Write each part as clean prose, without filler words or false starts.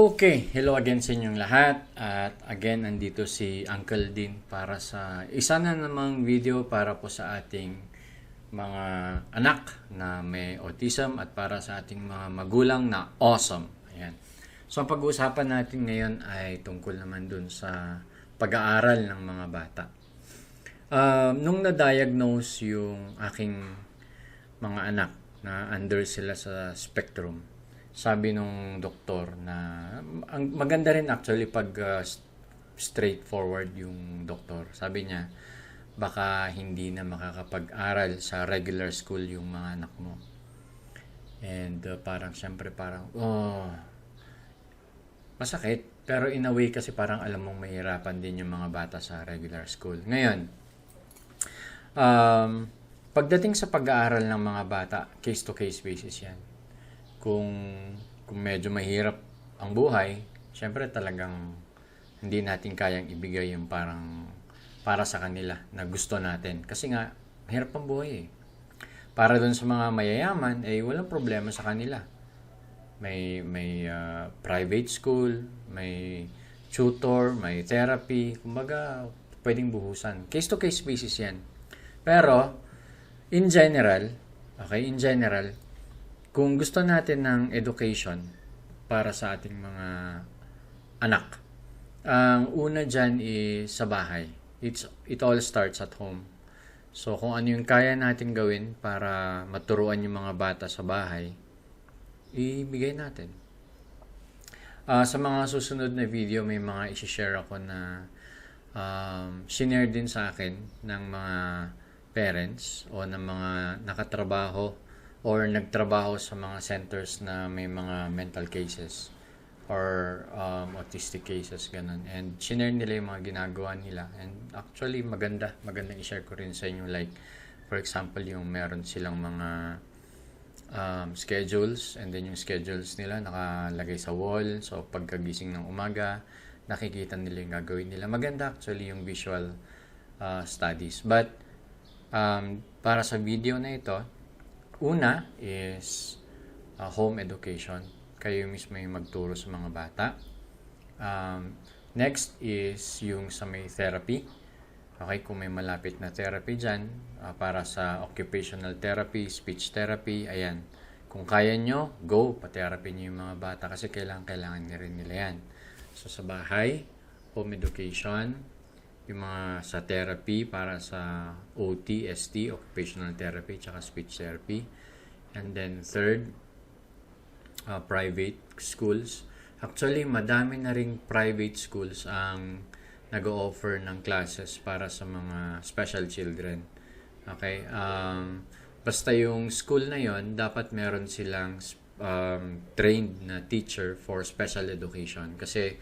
Okay, hello again sa inyong lahat at again nandito si Uncle Dean para sa isa na namang video para po sa ating mga anak na may autism at para sa ating mga magulang na awesome. Ayan. So ang pag-uusapan natin ngayon ay tungkol naman dun sa pag-aaral ng mga bata. Nung na-diagnose yung aking mga anak na under sila sa spectrum, sabi nung doktor na ang maganda rin actually pag straightforward yung doktor. Sabi niya baka hindi na makakapag-aral sa regular school yung mga anak mo. And parang syempre parang masakit, pero in a way kasi parang alam mong mahirapan din yung mga bata sa regular school. Ngayon, pagdating sa pag-aaral ng mga bata, case to case basis yan. Kung medyo mahirap ang buhay, syempre talagang hindi natin kayang ibigay yung parang para sa kanila na gusto natin. Kasi nga, mahirap ang buhay eh. Para dun sa mga mayayaman, walang problema sa kanila. May private school, may tutor, may therapy, kumbaga pwedeng buhusan. Case to case basis yan. Pero, in general, kung gusto natin ng education para sa ating mga anak, ang una dyan is sa bahay. It all starts at home. So, kung ano yung kaya natin gawin para maturuan yung mga bata sa bahay, ibigay natin. Sa mga susunod na video, may mga isi-share ako na shinare din sa akin ng mga parents o ng mga nakatrabaho or nagtrabaho sa mga centers na may mga mental cases or autistic cases, ganun. And shinare nila yung mga ginagawa nila. And actually, magandang i-share ko rin sa inyo. Like, for example, yung meron silang mga schedules, and then yung schedules nila nakalagay sa wall. So, pagkagising ng umaga, nakikita nila yung gagawin nila. Maganda actually yung visual studies. But, para sa video na ito, una is home education. Kayo mismo yung magturo sa mga bata. Next is yung sa may therapy. Okay, kung may malapit na therapy dyan, para sa occupational therapy, speech therapy, ayan. Kung kaya nyo, go, pa-therapy nyo yung mga bata kasi kailangan rin nila yan. So sa bahay, home education, yung mga sa therapy para sa OT, ST, occupational therapy, tsaka speech therapy. And then third, private schools. Actually, madami na ring private schools ang nag-o-offer ng classes para sa mga special children. Okay? Basta yung school na yon, dapat meron silang trained na teacher for special education. Kasi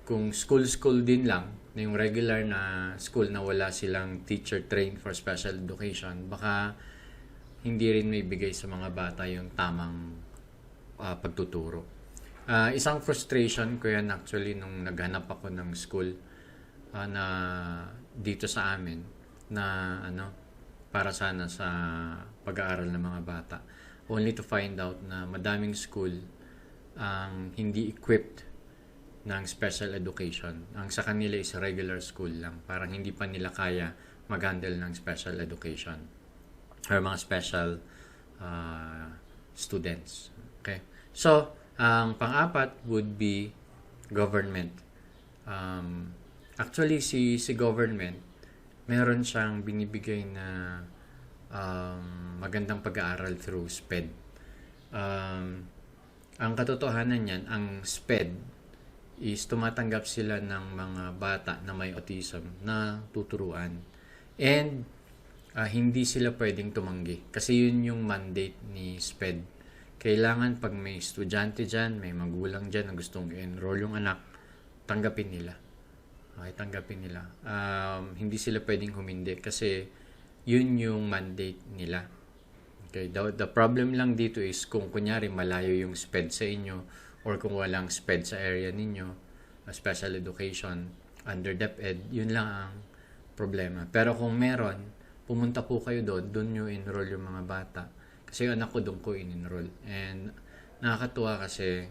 kung school din lang, na yung regular na school na wala silang teacher trained for special education, baka hindi rin may bigay sa mga bata yung tamang pagtuturo. Isang frustration ko yan actually nung naghanap ako ng school na dito sa amin na para sana sa pag-aaral ng mga bata. Only to find out na madaming school ang hindi equipped ng special education. Ang sa kanila is regular school lang. Parang hindi pa nila kaya mag-handle ng special education or mga special students. Okay? So, ang pang-apat would be government. Actually, si government, meron siyang binibigay na magandang pag-aaral through SPED. Ang katotohanan niyan, ang SPED is tumatanggap sila ng mga bata na may autism na tuturuan. And hindi sila pwedeng tumanggi. Kasi yun yung mandate ni SPED. Kailangan pag may estudyante dyan, may magulang dyan na gustong i-enroll yung anak, tanggapin nila. Okay, tanggapin nila. Hindi sila pwedeng humindi kasi yun yung mandate nila. Okay, the problem lang dito is kung kunyari malayo yung SPED sa inyo or kung walang SPED sa area ninyo, special education, under DepEd, yun lang ang problema. Pero kung meron, pumunta po kayo doon nyo enroll yung mga bata. Kasi yung anak ko doon ko in-enroll. And nakakatuwa kasi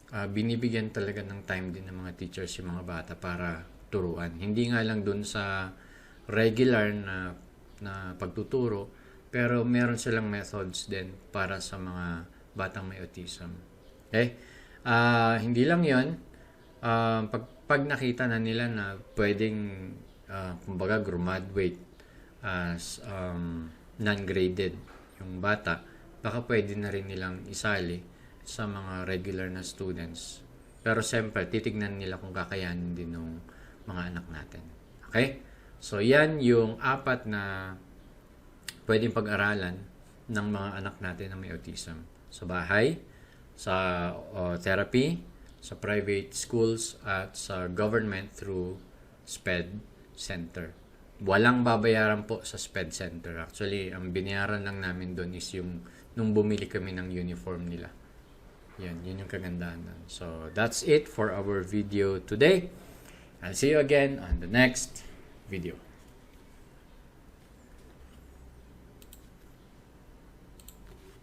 binibigyan talaga ng time din ng mga teachers yung mga bata para turuan. Hindi nga lang dun sa regular na pagtuturo, pero meron silang methods din para sa mga batang may autism. Okay? Hindi lang yon. Pag nakita na nila na pwedeng kumbaga graduate as non-graded yung bata, baka pwede na rin nilang isali sa mga regular na students. Pero siyempre, titignan nila kung kakayanin din ng mga anak natin. Okay? So, yan yung 4 na pwedeng pag-aralan ng mga anak natin na may autism. Sa bahay, sa therapy, sa private schools, at sa government through SPED Center. Walang babayaran po sa SPED Center. Actually, ang binayaran lang namin doon is yung nung bumili kami ng uniform nila. Yun yung kagandahan nun. So, that's it for our video today. I'll see you again on the next video.